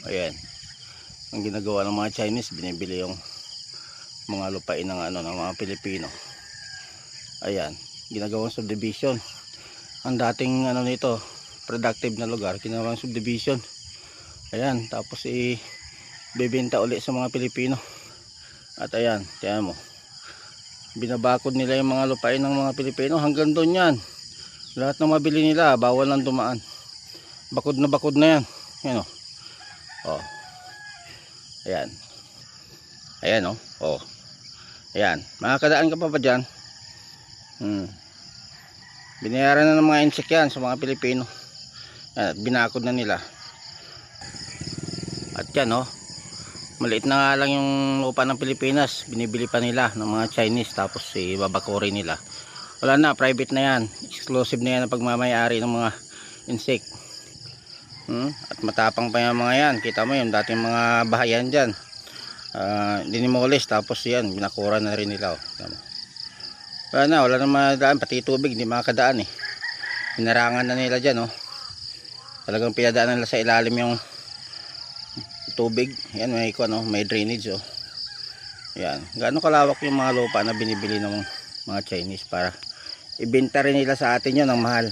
Ayan, ang ginagawa ng mga Chinese, binibili yung mga lupain ng ng mga Pilipino. Ayan, ginagawang subdivision. Ang dating nito, productive na lugar, ginawang subdivision. Ayan, tapos ibebenta uli sa mga Pilipino. At ayan, tiyan mo, binabakod nila yung mga lupain ng mga Pilipino hanggang doon yan. Lahat ng mabili nila, bawal nang dumaan. Bakod na yan. Ayan o. Oh. Ayan. Ayan o. Oh. Ayan. Makakadaan ka pa dyan. Binayaran na ng mga insect yan sa mga Pilipino. Ayan, binakod na nila. At yan o. Maliit na nga lang yung lupa ng Pilipinas. Binibili pa nila ng mga Chinese. Tapos babakurin nila. Wala na, private na yan. Exclusive na yan ang pagmamayari ng mga insect. At matapang pa yung mga yan. Kita mo yung dating mga bahayan dyan. Dinimolis. Tapos yan, binakuran na rin nila. Wala na madaan. Pati tubig, hindi makakadaan eh. Pinarangan na nila dyan. Talagang pinadaan nila sa ilalim yung tubig. Yan, may drainage. Yan. Gaano kalawak yung mga lupa na binibili ng mga Chinese para ibenta rin nila sa atin yun ng mahal.